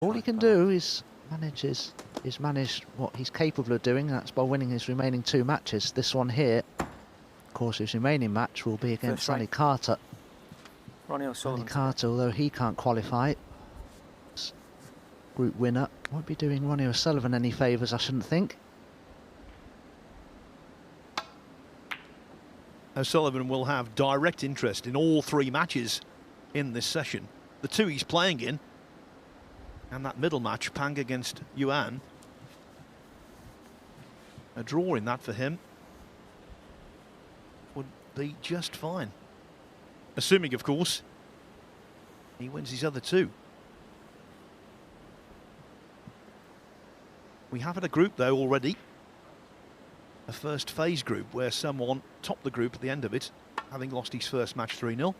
All he can do is manage what he's capable of doing. That's by winning his remaining 2 matches. This one here, of course, his remaining match will be against Ronnie Carter. Ronnie Sullivan. Carter, although he can't qualify, group winner, won't be doing Ronnie O'Sullivan any favours, I shouldn't think. O'Sullivan will have direct interest in all 3 matches in this session. The 2 he's playing in, and that middle match, Pang against Yuan. A draw in that for him would be just fine. Assuming, of course, he wins his other 2. We have had a group, though, already. A first phase group where someone topped the group at the end of it, having lost his first match 3-0.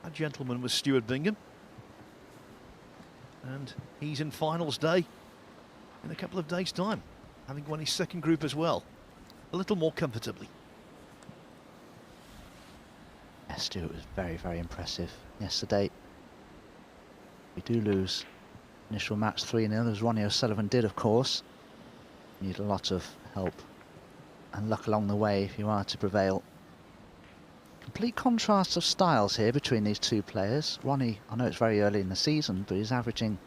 That gentleman was Stuart Bingham. And he's in finals day in a couple of days' time, having won his second group as well, a little more comfortably. Yeah, Stuart was very, very impressive yesterday. We do lose initial match 3-0, as Ronnie O'Sullivan did, of course. You need a lot of help and luck along the way if you are to prevail. Complete contrast of styles here between these 2 players. Ronnie, I know it's very early in the season, but he's averaging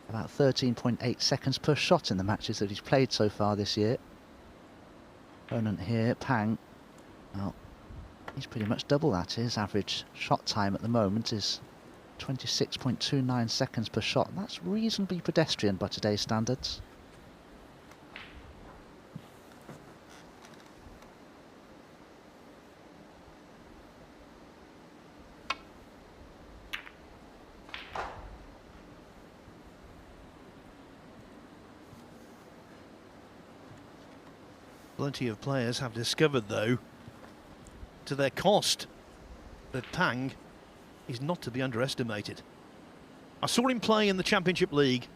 about 13.8 seconds per shot in the matches that he's played so far this year. Opponent here, Pang, well, he's pretty much double that. His average shot time at the moment is 26.29 seconds per shot. That's reasonably pedestrian by today's standards. Plenty of players have discovered, though, to their cost, that Pang is not to be underestimated. I saw him play in the Championship League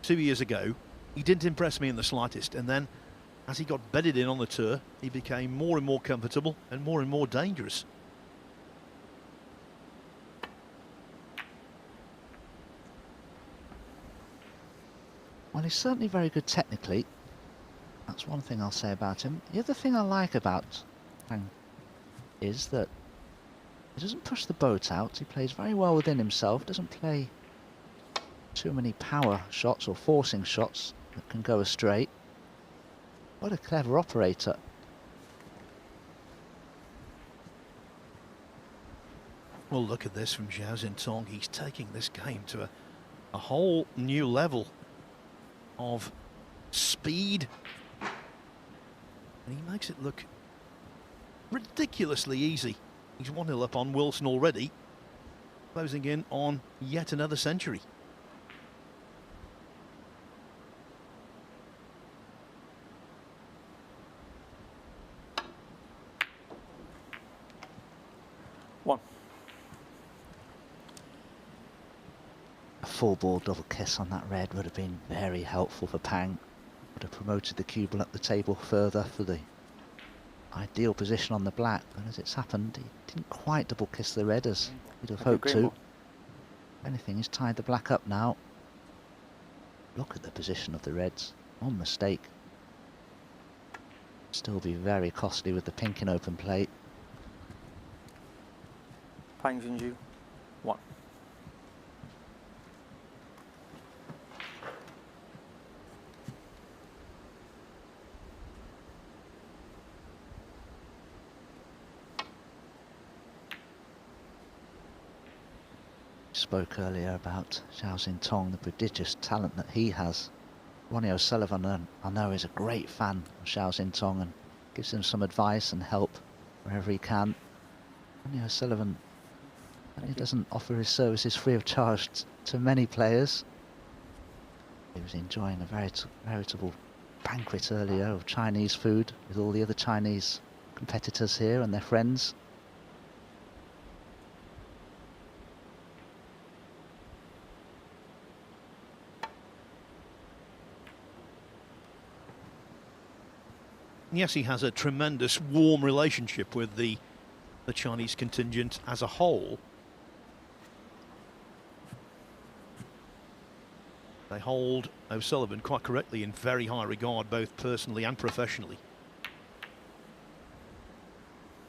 2 years ago. He didn't impress me in the slightest, and then as he got bedded in on the tour, he became more and more comfortable and more dangerous. Well, he's certainly very good technically. That's one thing I'll say about him. The other thing I like about Pang is that he doesn't push the boat out. He plays very well within himself, doesn't play too many power shots or forcing shots that can go astray. What a clever operator. Well, look at this from Zhao Xintong. He's taking this game to a whole new level of speed. And he makes it look ridiculously easy. He's 1-0 up on Wilson already, closing in on yet another century. A full ball double kiss on that red would have been very helpful for Pang. Would have promoted the cube up the table further for the ideal position on the black, but as it's happened, he didn't quite double kiss the red as he'd have hoped to. If anything, he's tied the black up now. Look at the position of the reds. One mistake. Still be very costly with the pink in open play. Pang junxu, 1. Spoke earlier about Zhao Xintong, the prodigious talent that he has. Ronnie O'Sullivan, I know, is a great fan of Zhao Xintong and gives him some advice and help wherever he can. Ronnie O'Sullivan, he doesn't offer his services free of charge to many players. He was enjoying a veritable banquet earlier of Chinese food with all the other Chinese competitors here and their friends. Yes, he has a tremendous warm relationship with the Chinese contingent as a whole. They hold O'Sullivan quite correctly in very high regard, both personally and professionally.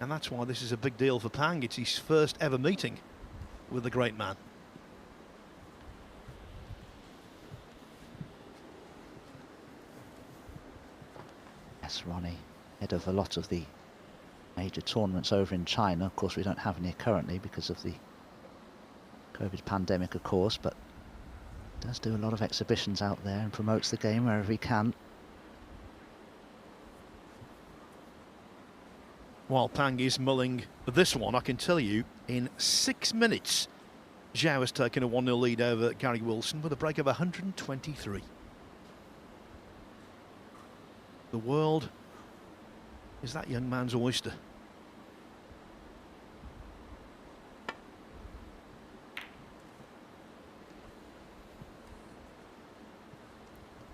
And that's why this is a big deal for Pang. It's his first ever meeting with the great man. Yes, Ronnie, head of a lot of the major tournaments over in China. Of course, we don't have any currently because of the COVID pandemic, of course, but does do a lot of exhibitions out there and promotes the game wherever he can. While Pang is mulling this one, I can tell you, in 6 minutes, Zhao has taken a 1-0 lead over Gary Wilson with a break of 123. The world is that young man's oyster.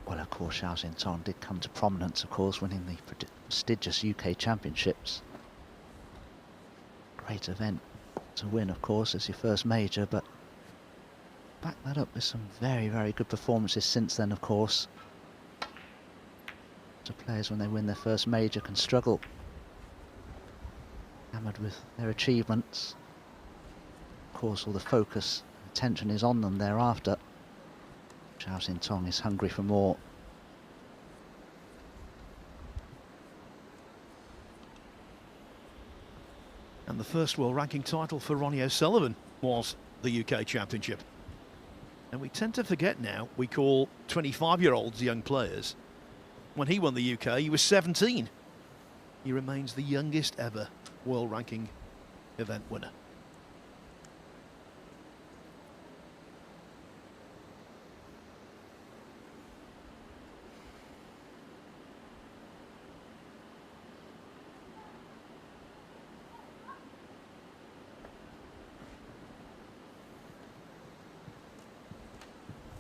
Well, of course, Xiao Xintong did come to prominence, of course, winning the prestigious UK Championships. Great event to win, of course, as your first major, but back that up with some very, very good performances since then, of course. So players, when they win their first major, can struggle. Hammered with their achievements. Of course, all the focus and attention is on them thereafter. Xiao Xintong is hungry for more. And the first world ranking title for Ronnie O'Sullivan was the UK Championship. And we tend to forget now, we call 25-year-olds young players. When he won the UK, he was 17. He remains the youngest ever world ranking event winner.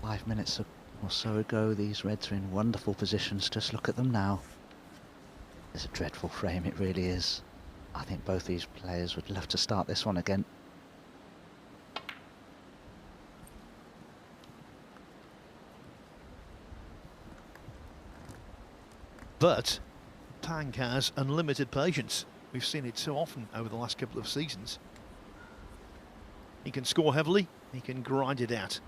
Five minutes or so ago, these Reds are in wonderful positions. Just look at them now. It's a dreadful frame, it really is. I think both these players would love to start this one again. But Pang has unlimited patience. We've seen it so often over the last couple of seasons. He can score heavily, he can grind it out.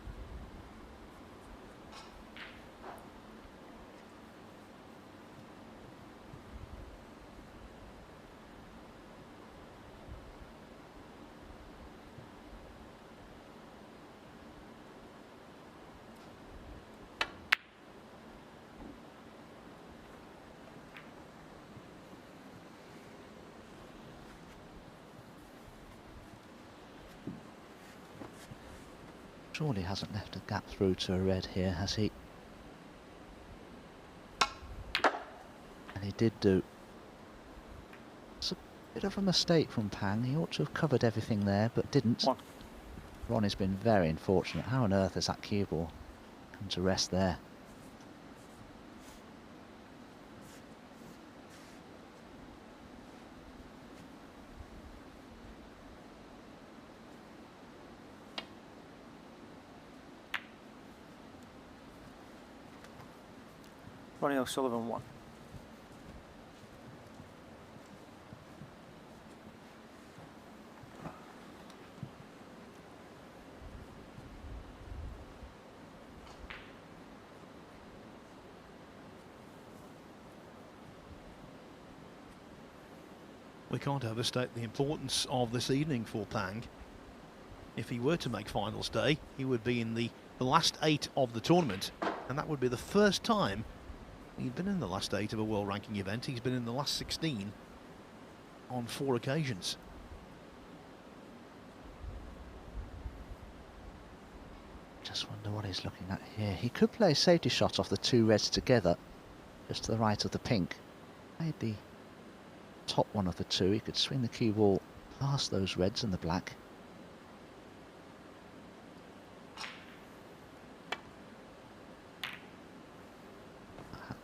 Surely hasn't left a gap through to a red here, has he? And he did do. It's a bit of a mistake from Pang. He ought to have covered everything there, but didn't. One. Ronnie's been very unfortunate. How on earth has that cue ball come to rest there? Ronnie O'Sullivan 1. We can't overstate the importance of this evening for Pang. If he were to make finals day, he would be in the last 8 of the tournament, and that would be the first time he'd been in the last 8 of a world ranking event. He's been in the last 16 on 4 occasions. Just wonder what he's looking at here. He could play a safety shot off the two reds together, just to the right of the pink. Made the top one of the two. He could swing the cue ball past those reds and the black.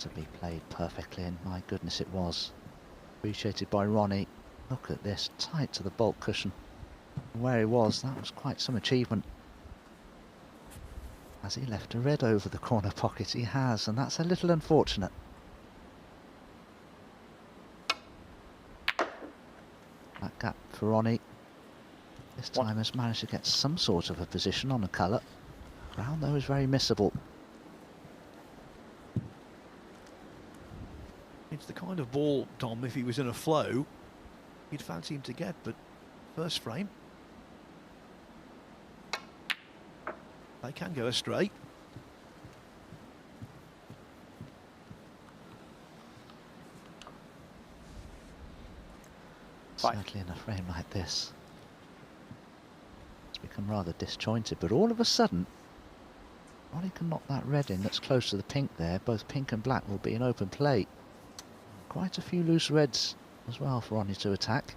To be played perfectly, and my goodness it was. Appreciated by Ronnie. Look at this, tight to the bulk cushion. And where he was, that was quite some achievement. Has he left a red over the corner pocket? He has, and that's a little unfortunate. That gap for Ronnie this time has managed to get some sort of a position on a colour. Ground though is very missable. It's the kind of ball, Tom, if he was in a flow, you'd fancy him to get, but first frame. They can go astray. Certainly in a frame like this, it's become rather disjointed, but all of a sudden, Ronnie can knock that red in that's close to the pink there. Both pink and black will be in open play. Quite a few loose reds as well for Ronnie to attack.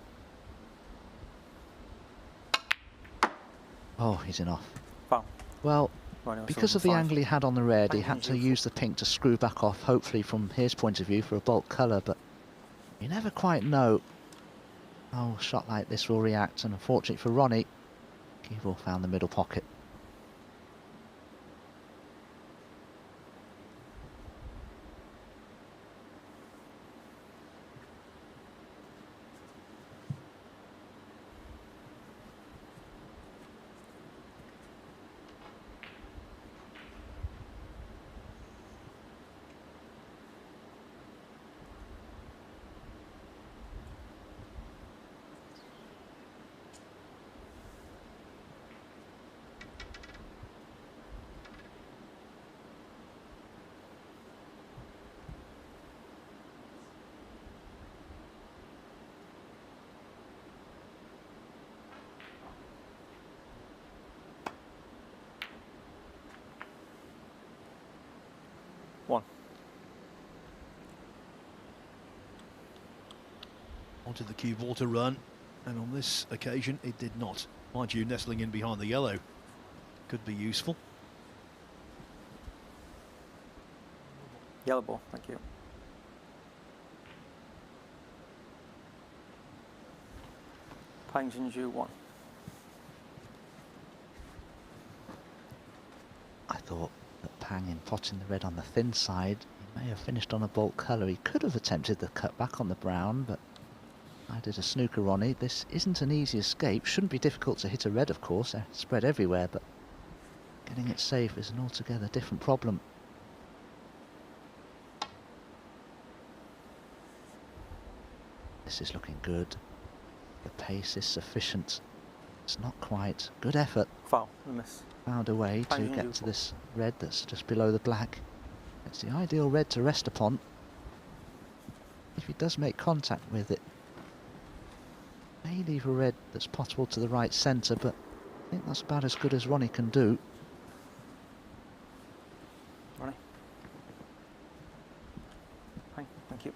Oh, he's in off. Foul. Well, Ronnie because of the angle he had on the red, he had to use the pink to screw back off, hopefully from his point of view, for a bulk colour, but you never quite know how a shot like this will react, and unfortunately for Ronnie, Keevil found the middle pocket. Wanted the cue ball to run, and on this occasion it did not. Mind you, nestling in behind the yellow could be useful. Yellow ball, thank you. Playing junxu 1. I thought that Pang, in potting the red on the thin side, he may have finished on a bulk colour. He could have attempted the cut back on the brown, but I did a snooker, Ronnie. This isn't an easy escape. Shouldn't be difficult to hit a red, of course. They're spread everywhere, but getting it safe is an altogether different problem. This is looking good. The pace is sufficient. It's not quite. Good effort. Foul, a miss. Found a way to get to this red that's just below the black. It's the ideal red to rest upon. If he does make contact with it, may leave a red that's possible to the right centre, but I think that's about as good as Ronnie can do. Ronnie. Hi, thank you.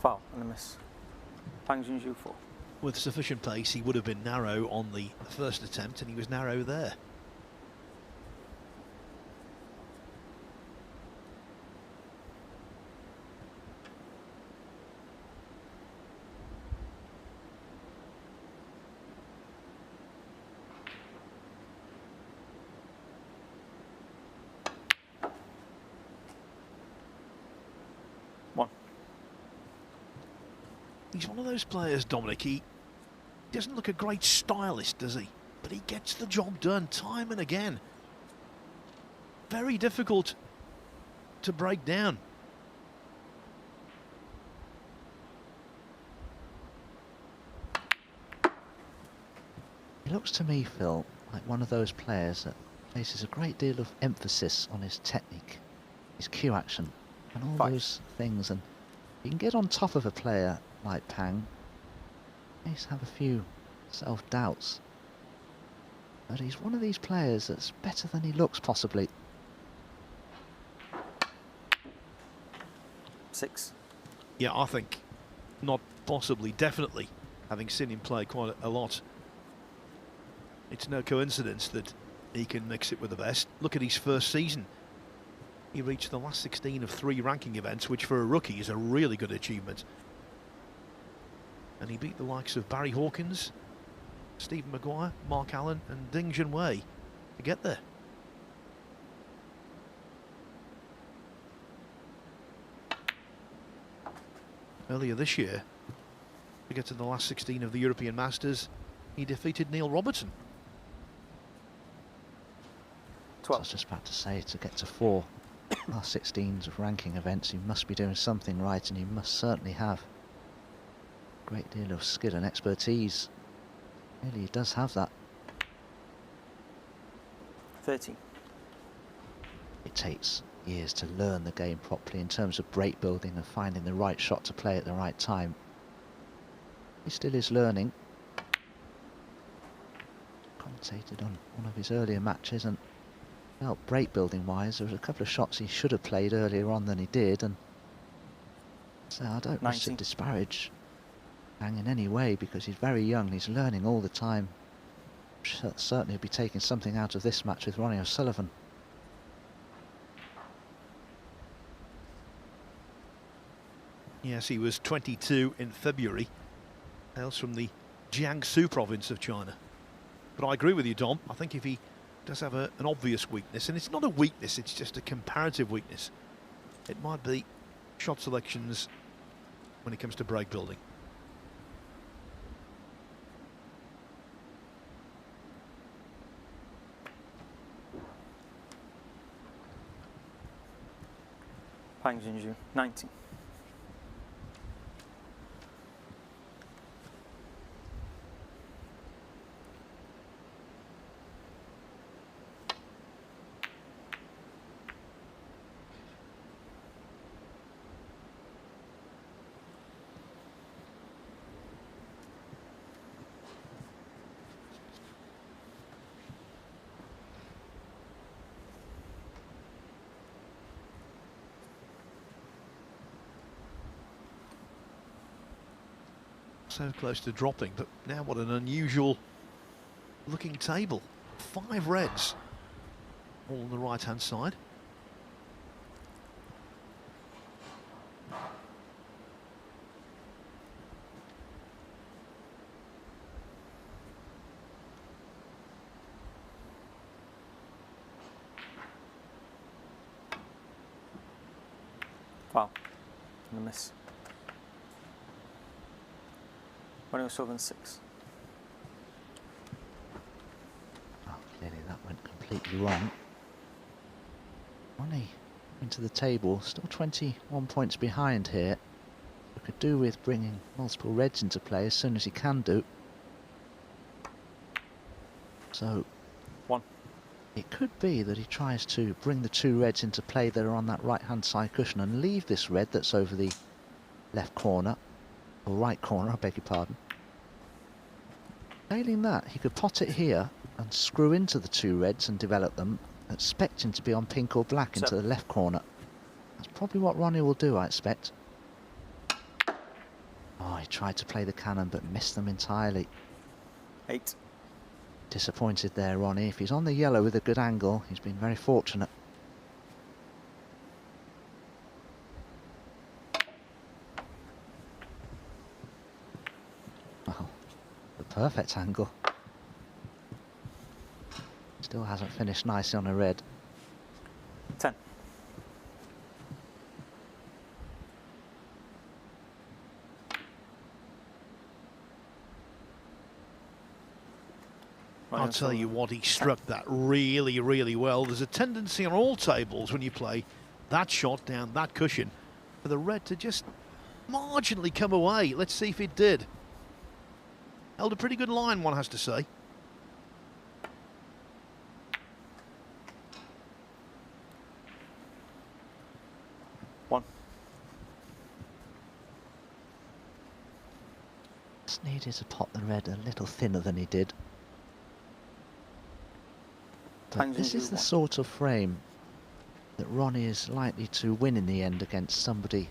Foul and a miss. Pang junxu 4. With sufficient pace, he would have been narrow on the first attempt, and he was narrow there. He's one of those players, Dominic, he doesn't look a great stylist, does he? But he gets the job done time and again. Very difficult to break down. He looks to me, Phil, like one of those players that places a great deal of emphasis on his technique, his cue action, and all those things. And you can get on top of a player like Pang. He may have a few self-doubts, but he's one of these players that's better than he looks, possibly. 6. Yeah, I think not possibly, definitely, having seen him play quite a lot. It's no coincidence that he can mix it with the best. Look at his first season. He reached the last 16 of 3 ranking events, which for a rookie is a really good achievement. And he beat the likes of Barry Hawkins, Stephen Maguire, Mark Allen and Ding Junwei to get there. Earlier this year, to get to the last 16 of the European Masters, he defeated Neil Robertson. I was just about to say, to get to 4 last 16s of ranking events, you must be doing something right, and you must certainly have a great deal of skill and expertise. Really, he does have that. 30. It takes years to learn the game properly in terms of break building and finding the right shot to play at the right time. He still is learning. Commentated on one of his earlier matches and felt break building wise there was a couple of shots he should have played earlier on than he did, and so I don't wish to disparage Hang in any way because he's very young, he's learning all the time. Certainly he'll be taking something out of this match with Ronnie O'Sullivan. Yes, he was 22 in February. Hails from the Jiangsu province of China. But I agree with you, Dom. I think if he does have an obvious weakness, and it's not a weakness, it's just a comparative weakness, it might be shot selections when it comes to break building. Junxu, 90. So close to dropping, but now what an unusual looking table. 5 reds, all on the right hand side. Wow, and a miss. Ronnie Sullivan, 6. Oh, clearly that went completely wrong. Ronnie into the table, still 21 points behind here. We could do with bringing multiple reds into play as soon as he can do. So 1. it could be that he tries to bring the 2 reds into play that are on that right hand side cushion and leave this red that's over the left corner, or right corner, I beg your pardon. Failing that, he could pot it here and screw into the 2 reds and develop them, expecting to be on pink or black into the left corner. That's probably what Ronnie will do, I expect. Oh, he tried to play the cannon but missed them entirely. 8. Disappointed there, Ronnie. If he's on the yellow with a good angle, he's been very fortunate. Well, the perfect angle. Still hasn't finished nicely on a red. 10. I'll tell you what, he struck that really, really well. There's a tendency on all tables when you play that shot down that cushion for the red to just marginally come away. Let's see if it did. Held a pretty good line, one has to say. Just needed to pot the red a little thinner than he did. But this is the sort of frame that Ronnie is likely to win in the end against somebody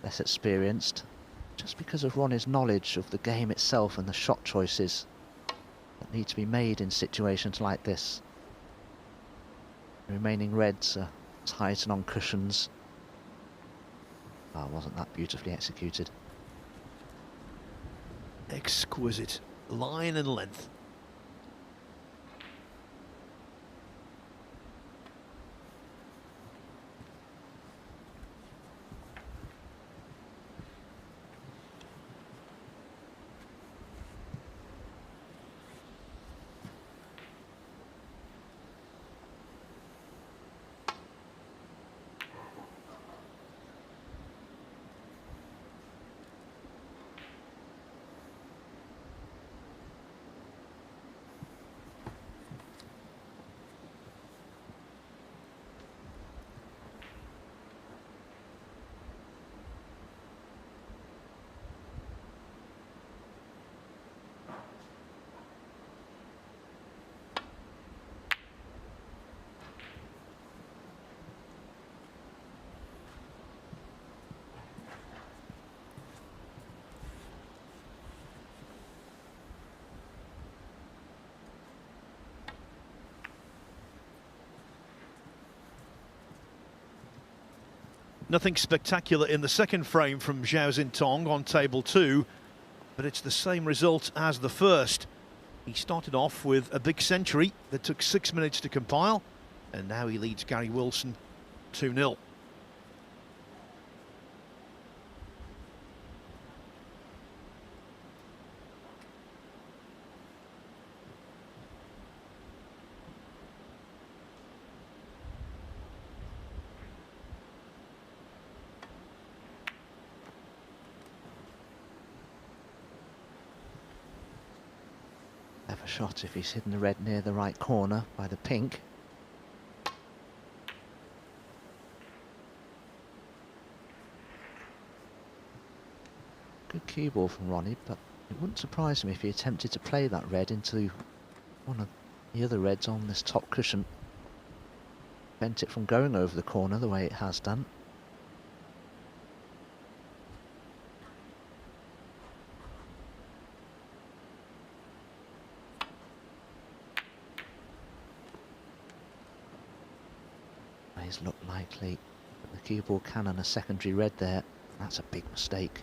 less experienced, just because of Ronnie's knowledge of the game itself and the shot choices that need to be made in situations like this. The remaining reds are tight and on cushions. Oh, wasn't that beautifully executed? Exquisite line and length. Nothing spectacular in the second frame from Zhao Xintong on table 2, but it's the same result as the first. He started off with a big century that took 6 minutes to compile, and now he leads Gary Wilson 2-0. Clever shot if he's hidden the red near the right corner by the pink. Good cue ball from Ronnie, but it wouldn't surprise me if he attempted to play that red into one of the other reds on this top cushion. Prevent it from going over the corner the way it has done. He's looked likely, but the cue ball can on a secondary red there. That's a big mistake.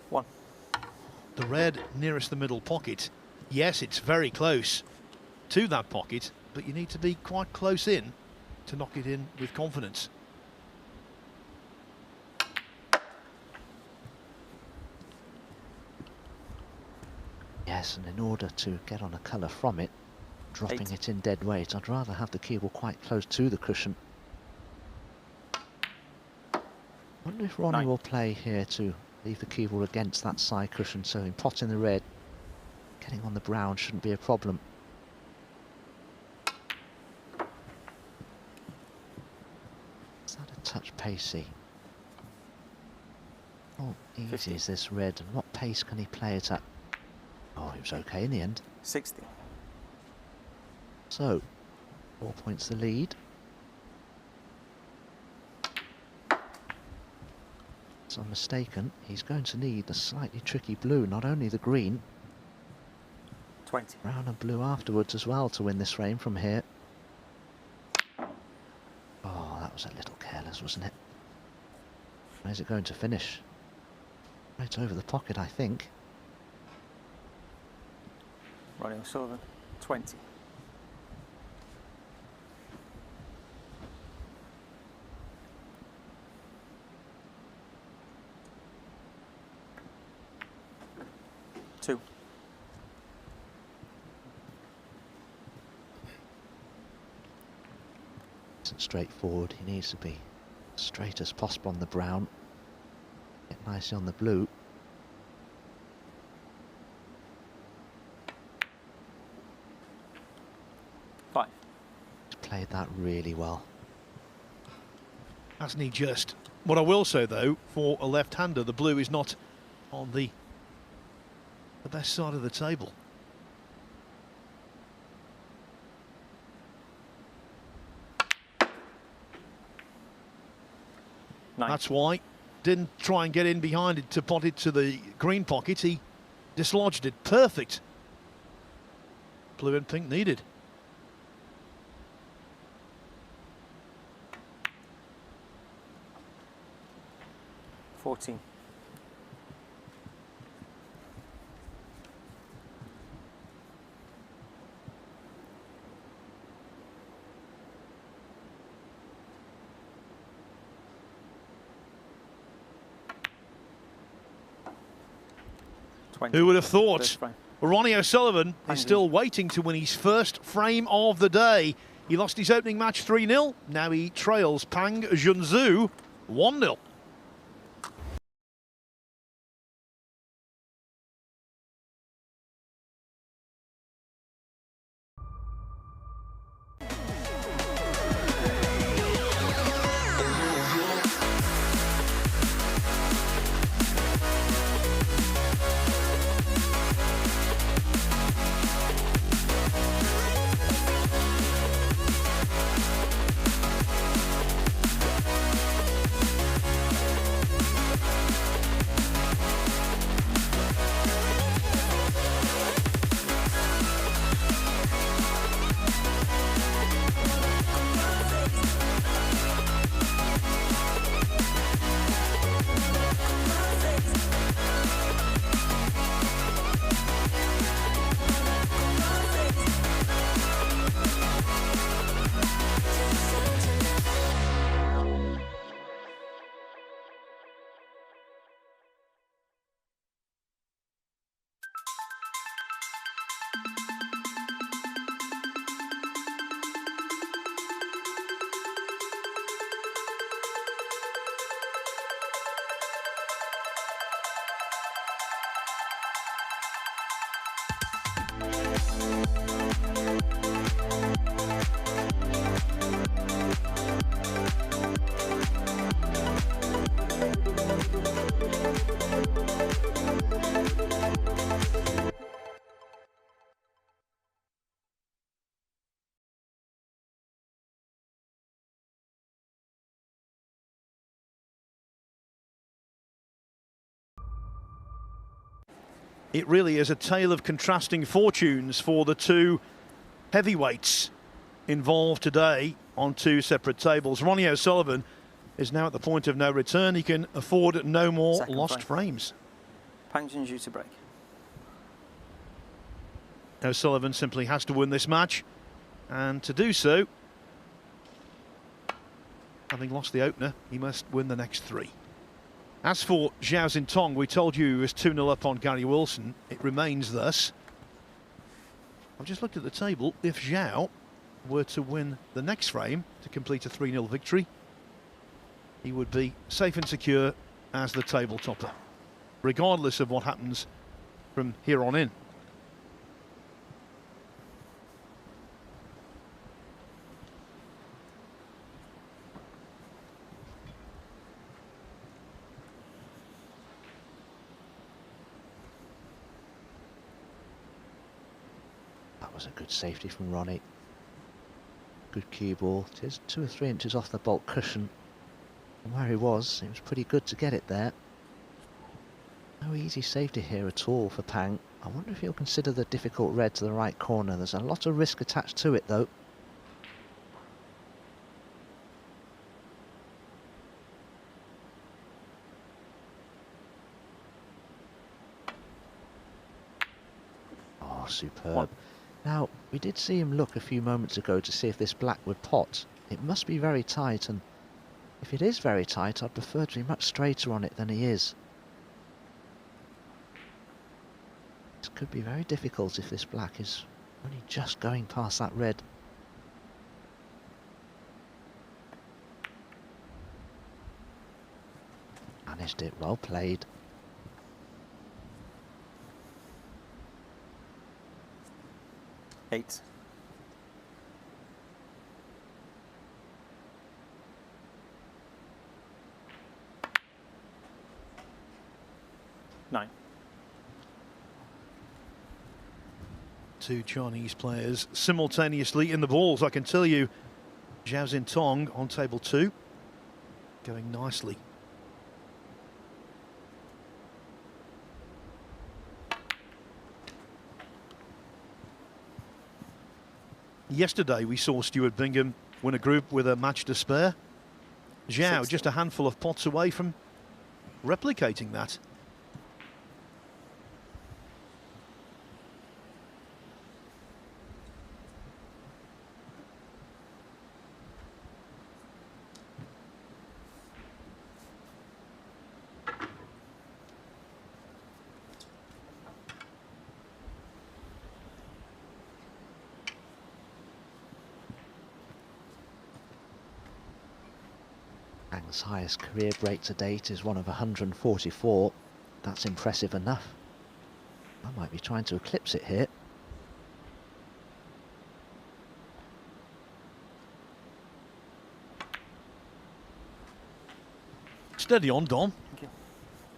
One. The red nearest the middle pocket. Yes, it's very close to that pocket, but you need to be quite close in to knock it in with confidence. Yes, and in order to get on a colour from it, dropping 8. it in dead weight, I'd rather have the cue ball quite close to the cushion. I wonder if Ronnie 9. will play here to leave the cue ball against that side cushion, so in potting the red, getting on the brown shouldn't be a problem. Is that a touch pacey? Oh, easy 50. is this red, and what pace can he play it at? Oh, it was okay in the end. 60. So, 4 points the lead. So I'm mistaken, he's going to need the slightly tricky blue, not only the green, 20. brown and blue afterwards as well to win this frame from here. Oh, that was a little careless, wasn't it? Where's it going to finish? Right over the pocket, I think. Ronnie Sullivan, 20. Two. Isn't straightforward, he needs to be straight as possible on the brown. Get nicely on the blue. Five. He's played that really well. Hasn't he just? What I will say though, for a left-hander, the blue is not on the best side of the table. Nine. That's why. Didn't try and get in behind it to pot it to the green pocket. He dislodged it. Perfect. Blue and pink needed. $14. Who would have thought? First frame. Ronnie O'Sullivan is still waiting to win his first frame of the day. He lost his opening match 3-0. Now he trails Pang Junxu 1-0. It really is a tale of contrasting fortunes for the two heavyweights involved today on two separate tables. Ronnie O'Sullivan is now at the point of no return. He can afford no more Second lost frames. Pang Junxu to break. O'Sullivan simply has to win this match, and to do so, having lost the opener, he must win the next three. As for Zhao Xintong, we told you he was 2-0 up on Gary Wilson. It remains thus. I've just looked at the table. If Zhao were to win the next frame to complete a 3-0 victory, he would be safe and secure as the table topper, regardless of what happens from here on in. Was a good safety from Ronnie. Good cue ball. It is 2 or 3 inches off the baulk cushion from where he was. It was pretty good to get it there. No easy safety here at all for Pang. I wonder if he'll consider the difficult red to the right corner. There's a lot of risk attached to it though. Oh, superb. Now, we did see him look a few moments ago to see if this black would pot. It must be very tight, and if it is very tight, I'd prefer to be much straighter on it than he is. This could be very difficult if this black is only just going past that red. Managed it, well played. Eight. Nine. two Chinese players simultaneously in the balls. I can tell you, Zhao Xintong on table 2, going nicely. Yesterday we saw Stuart Bingham win a group with a match to spare. Zhao 60. just a handful of pots away from replicating that. Ang's highest career break to date is one of 144. That's impressive enough. I might be trying to eclipse it here. Steady on, Dom. Thank you.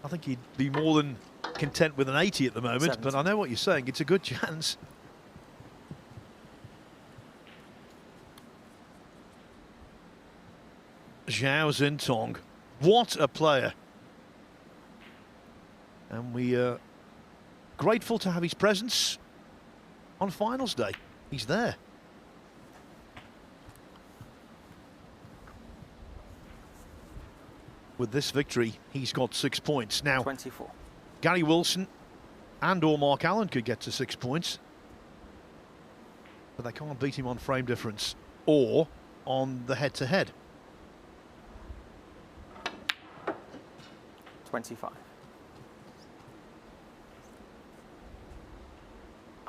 I think he'd be more than content with an 80 at the moment, 70. but I know what you're saying. It's a good chance. Zhao Xintong, what a player. And we are grateful to have his presence on finals day. He's there. With this victory, he's got 6 points. Now, 24. Gary Wilson and or Mark Allen could get to 6 points, but they can't beat him on frame difference or on the head-to-head. 25.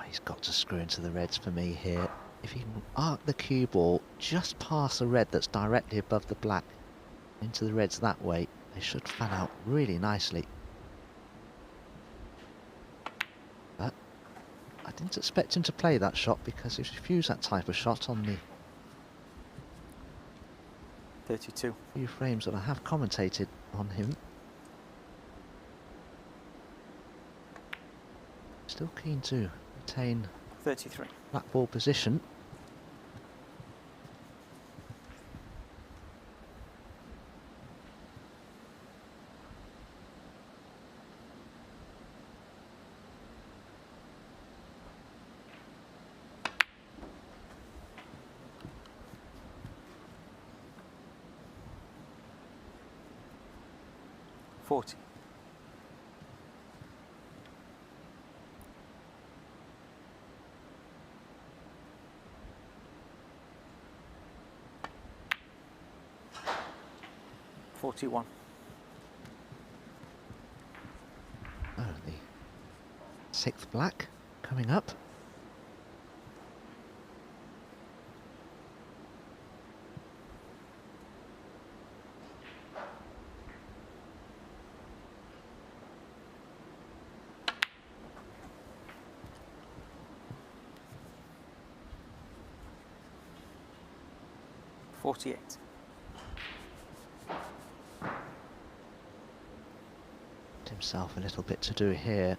He's got to screw into the reds for me here. If he can arc the cue ball just past the red that's directly above the black into the reds that way, they should fan out really nicely. But I didn't expect him to play that shot because he's refused that type of shot on the 32. few frames that I have commentated on him. Still keen to retain 33. black ball position. $40. $41. Oh, the 6th black coming up. $48. Himself a little bit to do here.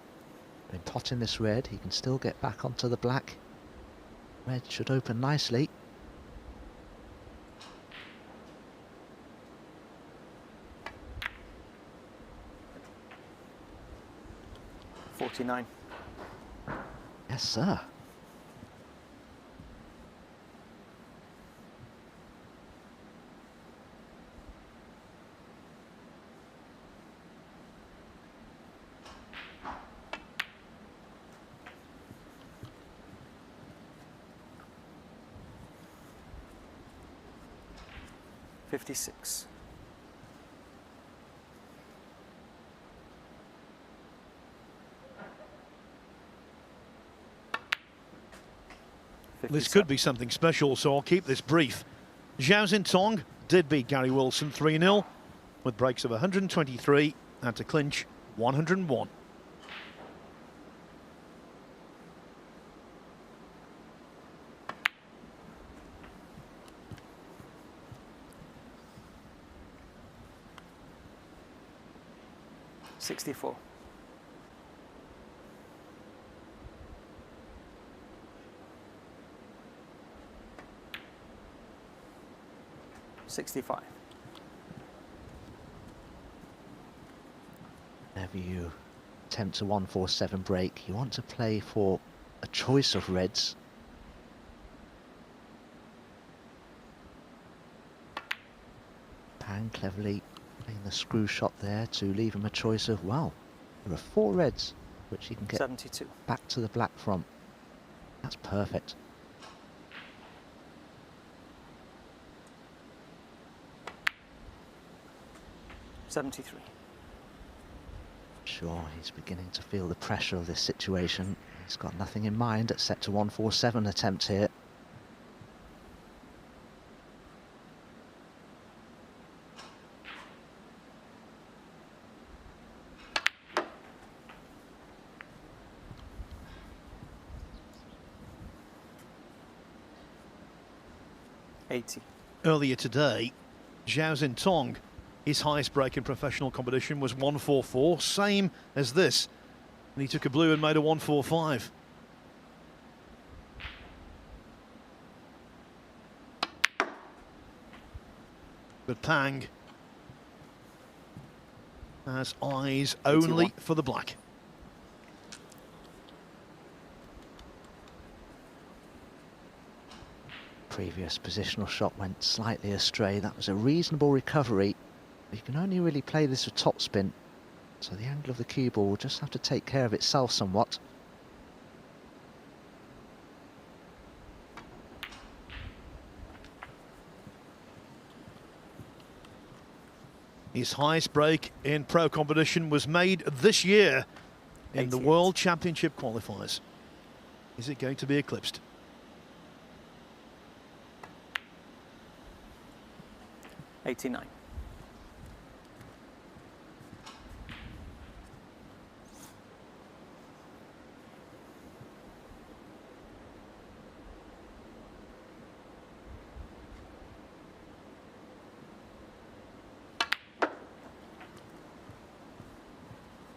In potting this red, he can still get back onto the black. Red should open nicely. $49. Yes, sir. $56. This could be something special, so I'll keep this brief. Zhao Xintong did beat Gary Wilson 3-0 with breaks of 123 and to clinch 101. $64. 65. Whenever you attempt a 147 break, you want to play for a choice of reds. Pang cleverly playing the screw shot there to leave him a choice of, well, there are 4 reds which he can get 72. back to the black from. That's perfect. $73. Sure, he's beginning to feel the pressure of this situation. He's got nothing in mind at set to 147 attempt here. $80. Earlier today, Zhao Xintong, his highest break in professional competition was 144, same as this. And he took a blue and made a 145. But Pang has eyes only 81. for the black. Previous positional shot went slightly astray. That was a reasonable recovery. You can only really play this with topspin, so the angle of the cue ball will just have to take care of itself somewhat. His highest break in pro competition was made this year in the 88. World Championship qualifiers. Is it going to be eclipsed? $89.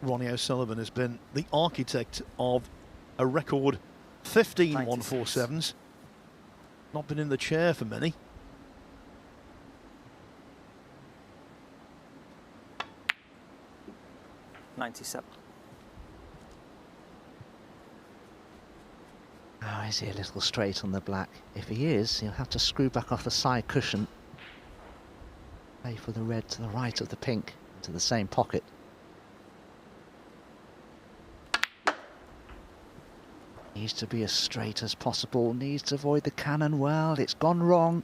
Ronnie Sullivan has been the architect of a record 15 96. 147s. Not been in the chair for many. $97. Oh, is he a little straight on the black? If he is, he'll have to screw back off the side cushion. Play for the red to the right of the pink, into the same pocket. Needs to be as straight as possible, needs to avoid the cannon. Well, it's gone wrong.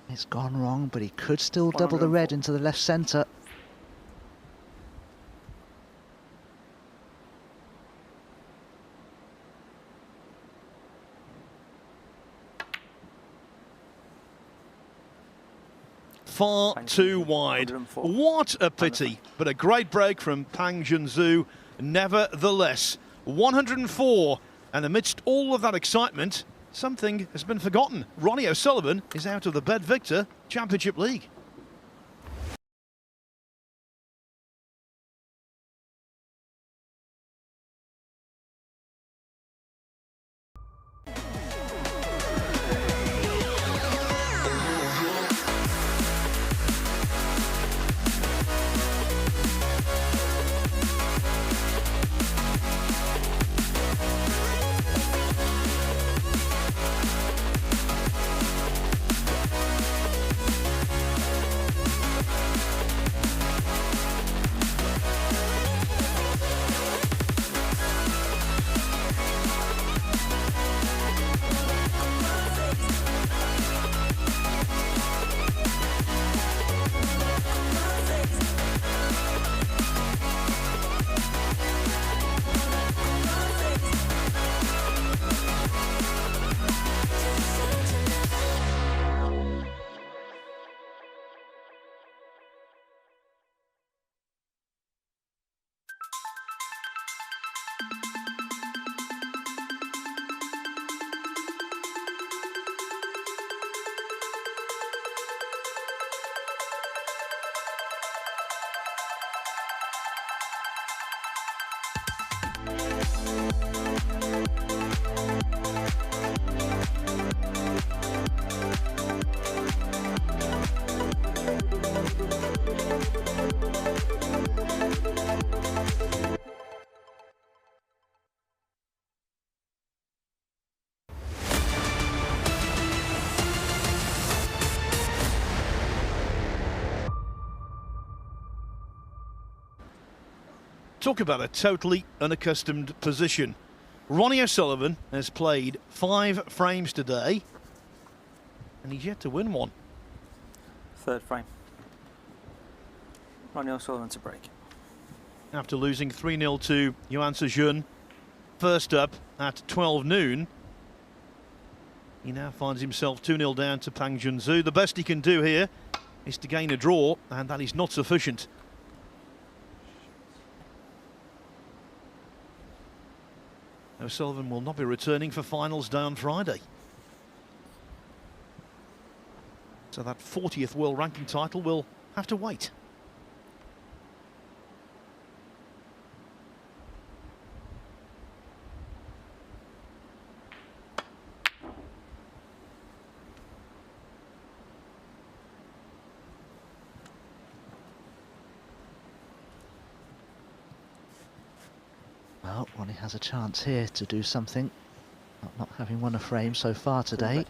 It's gone wrong, but he could still double the red 104. into the left centre. Far too wide. 104. What a pity, but a great break from Pang Junxu nevertheless. 104, and amidst all of that excitement, something has been forgotten. Ronnie O'Sullivan is out of the Bedvictor Championship League. Talk about a totally unaccustomed position. Ronnie O'Sullivan has played 5 frames today, and he's yet to win one. Third frame. Ronnie O'Sullivan to break. After losing 3-0 to Yuan Sejun, first up at 12 noon, he now finds himself 2-0 down to Pang Junxu. The best he can do here is to gain a draw, and that is not sufficient. O'Sullivan will not be returning for finals day on Friday. So that 40th world ranking title will have to wait. Well, Ronnie has a chance here to do something, not having won a frame so far today.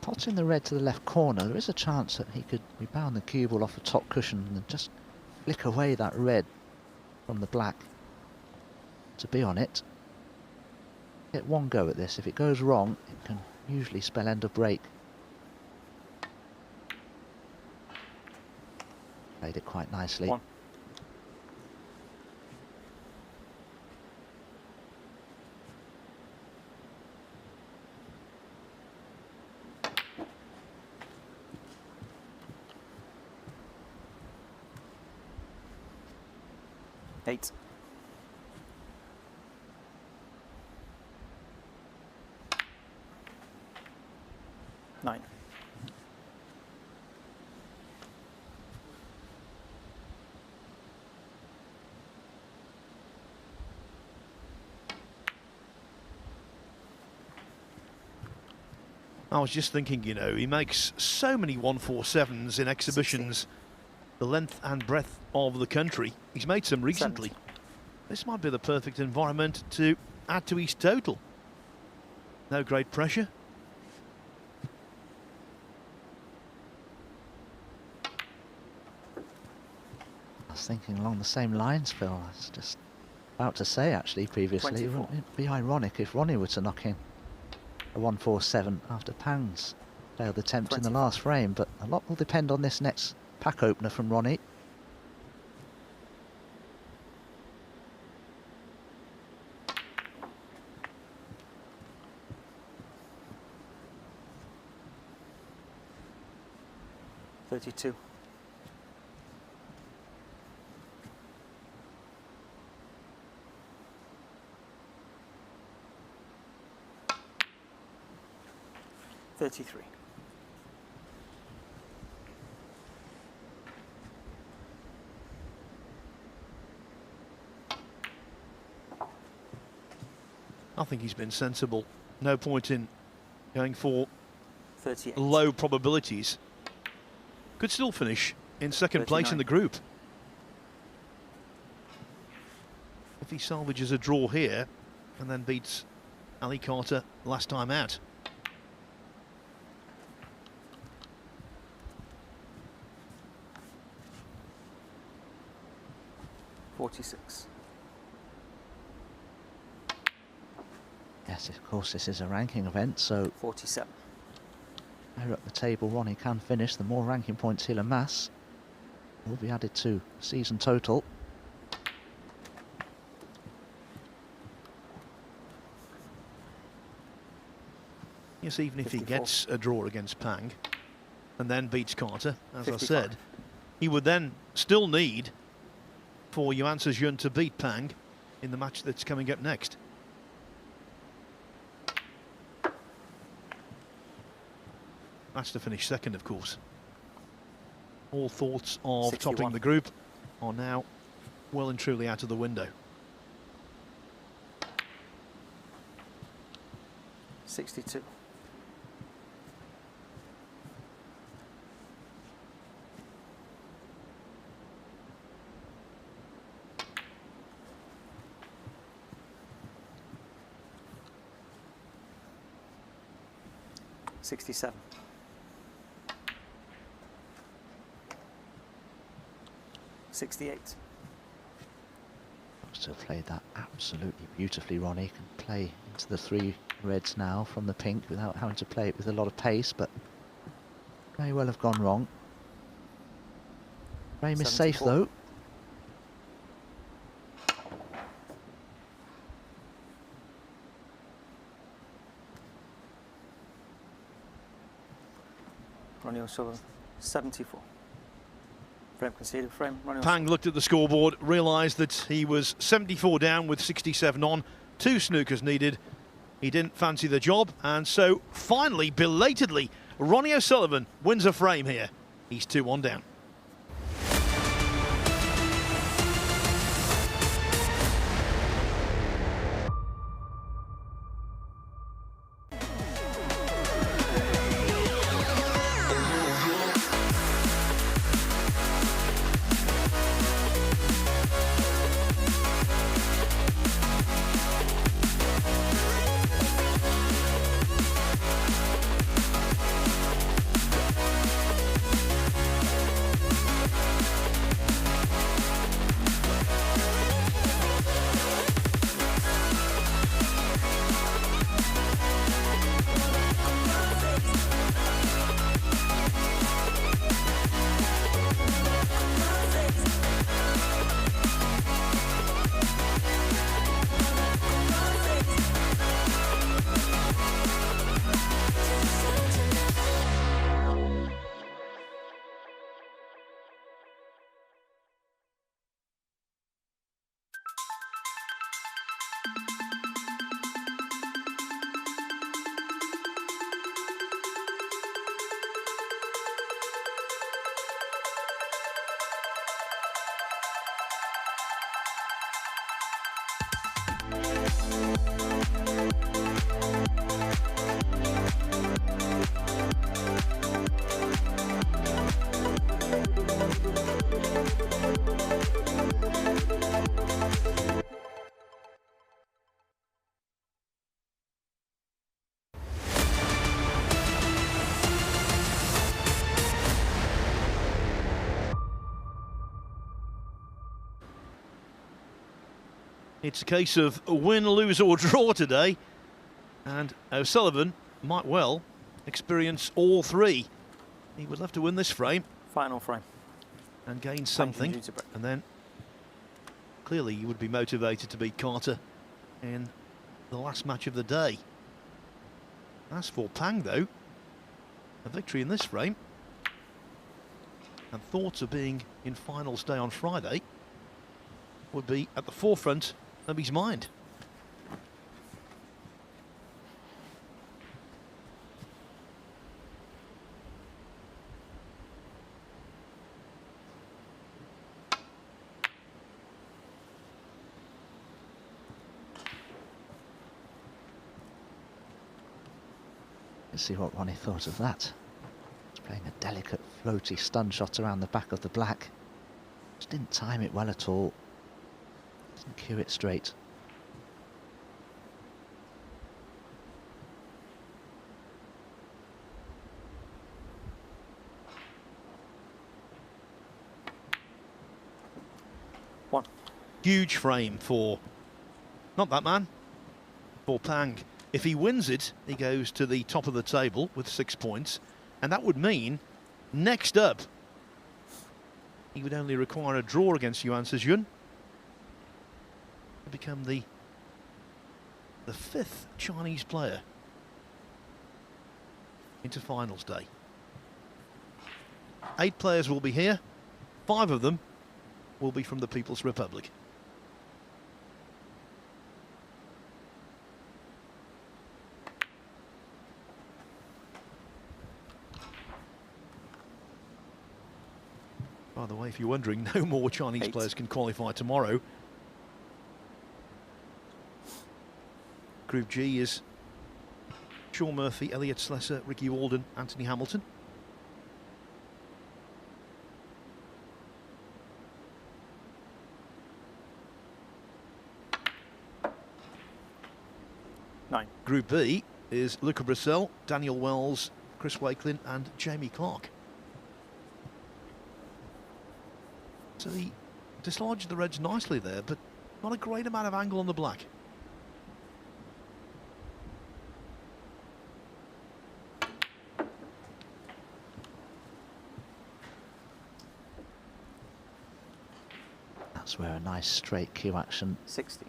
Potting the red to the left corner, there is a chance that he could rebound the cue ball off the top cushion and just flick away that red from the black to be on it. Get one go at this. If it goes wrong, it can usually spell end of break. Played it quite nicely. One. Eight. Nine. I was just thinking, you know, he makes so many 147s in exhibitions, 16. the length and breadth of the country. He's made some recently. 17. This might be the perfect environment to add to his total. No great pressure. I was thinking along the same lines, Phil. I was just about to say, actually, previously, 24. wouldn't it be ironic if Ronnie were to knock in a 147 after Pang's failed attempt in the 24. last frame, but a lot will depend on this next pack opener from Ronnie. $32. $33. I think he's been sensible. No point in going for 38. low probabilities. Could still finish in second place in 39. the group. If he salvages a draw here and then beats Ali Carter last time out. $46. Yes, of course, this is a ranking event, so $47. higher up the table Ronnie can finish, the more ranking points he'll amass will be added to season total. Yes, even if he 54. gets a draw against Pang and then beats Carter, as 55. I said, he would then still need for Yuan Sejun to beat Pang in the match that's coming up next. That's to finish second, of course. All thoughts of 61. topping the group are now well and truly out of the window. 62. $67. 68. to have played that absolutely beautifully, Ronnie. Can play into the 3 reds now from the pink without having to play it with a lot of pace, but may well have gone wrong. Frame is safe 74. though. Ronnie O'Sullivan, 74. Frame conceded, frame. Ronnie Pang looked at the scoreboard, realised that he was 74 down with 67 on. 2 snookers needed. He didn't fancy the job, and so finally, belatedly, Ronnie O'Sullivan wins a frame here. He's 2-1 down. It's a case of win, lose or draw today, and O'Sullivan might well experience all 3. He would love to win this frame Final frame. and gain something, and then clearly he would be motivated to beat Carter in the last match of the day. As for Pang though, a victory in this frame and thoughts of being in finals day on Friday would be at the forefront of his mind. Let's see what Ronnie thought of that. He's playing a delicate, floaty stun shot around the back of the black. Just didn't time it well at all. Didn't cue it straight. One. Huge frame for, not that man, for Pang. If he wins it, he goes to the top of the table with 6 points, and that would mean next up he would only require a draw against Yuan Sejun to become the 5th Chinese player into finals day. 8 players will be here, 5 of them will be from the People's Republic. By the way, if you're wondering, no more Chinese 8 players can qualify tomorrow. Group G is Sean Murphy, Elliot Slesser, Ricky Walden, Anthony Hamilton. Nine. Group B is Luca Brissell, Daniel Wells, Chris Wakelin and Jamie Clark. So he dislodged the Reds nicely there, but Not a great amount of angle on the black. That's where a nice straight cue action, 16.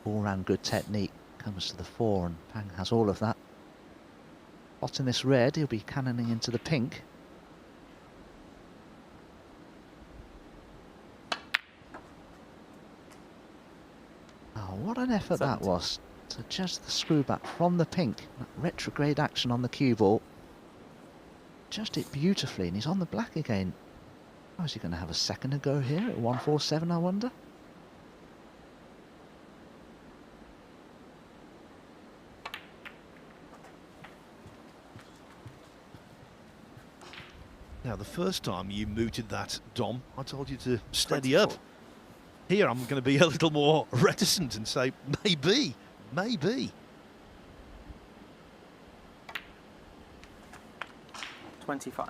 all-round good technique comes to the fore, and Pang has all of that. Spotting this red, he'll be cannoning into the pink. Oh, what an effort 17. that was, to just the screw back from the pink. That retrograde action on the cue ball. Just it beautifully, and he's on the black again. Oh, is he going to have a second to go here at 147, I wonder? Now, the first time you mooted that, Dom, I told you to steady 24. up. Here, I'm going to be a little more reticent and say, maybe, maybe. 25.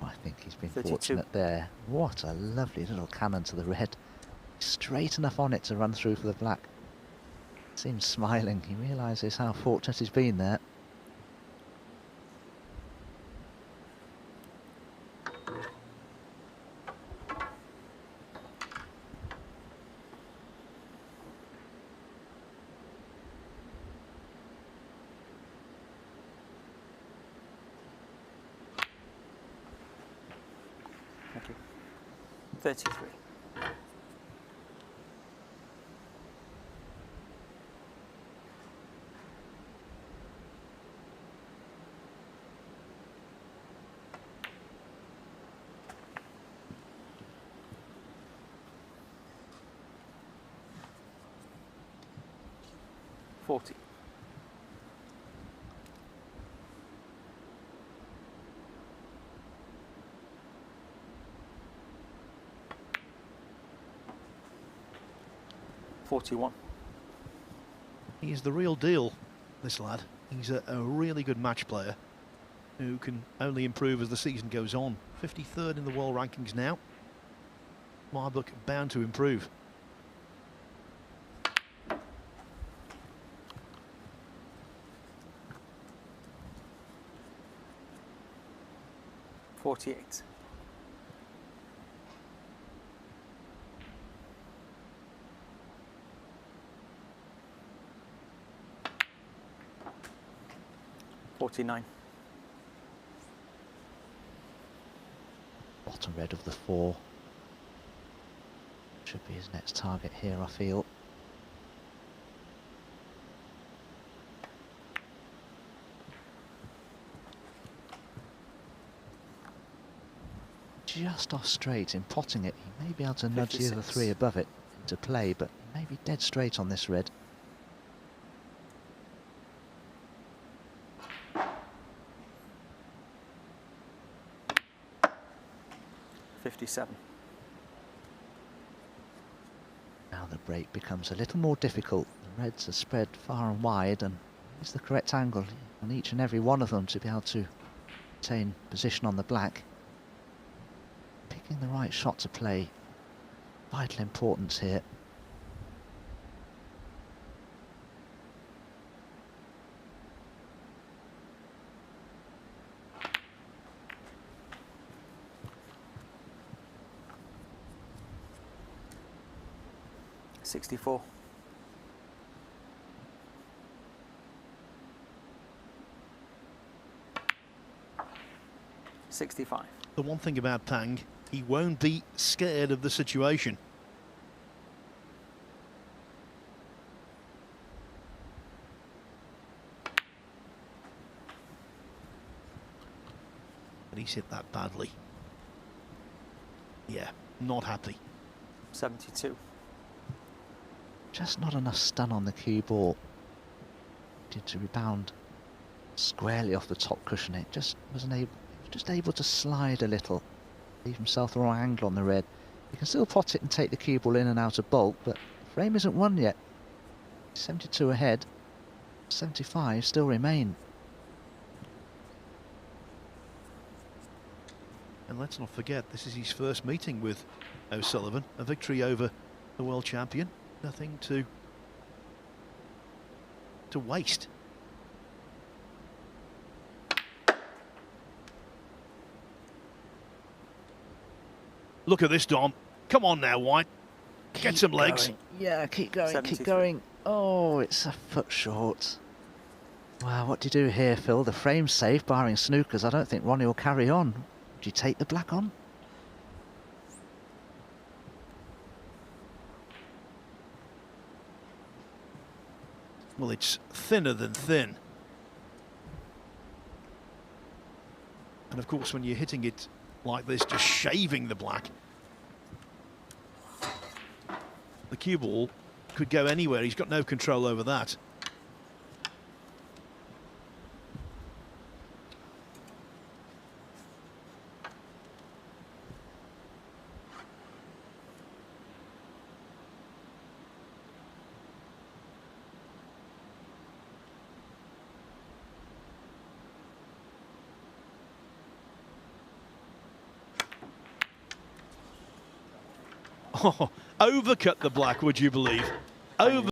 I think he's been 32. fortunate there. What a lovely little cannon to the red. Straight enough on it to run through for the black. Seems smiling. He realises how fortunate he's been there. Thank you. 33. $40. $41. He's the real deal, this lad. He's a really good match player who can only improve as the season goes on. 53rd in the world rankings now. My book bound to improve. $48. $49. Bottom red of the four. Should be his next target here, I feel. Just off straight in potting it. He may be able to nudge the other 56. three above it into play, but he may be dead straight on this red. $57. Now the break becomes a little more difficult. The reds are spread far and wide, and it's the correct angle on each and every one of them to be able to retain position on the black. Picking the right shot to play, vital importance here. $64. $65. The one thing about Pang, he won't be scared of the situation. But he's hit that badly. Yeah, not happy. 72. Just not enough stun on the cue ball. Did to rebound squarely off the top cushion. It just wasn't able, just able to slide a little, leave himself the wrong angle on the red. You can still pot it and take the cue ball in and out of bulk, but the frame isn't won yet. 72 ahead, 75 still remain. And let's not forget, this is his first meeting with O'Sullivan. A victory over the world champion. Nothing to waste. Look at this, Dom. Come on now, White. Get some legs. Going. Yeah, keep going, 73. keep going. Oh, it's a foot short. Wow, what do you do here, Phil? The frame's safe, barring snookers. I don't think Ronnie will carry on. Do you take the black on? Well, it's thinner than thin. And of course, when you're hitting it like this, just shaving the black, the cue ball could go anywhere. He's got no control over that. Oh, overcut the black, would you believe? Over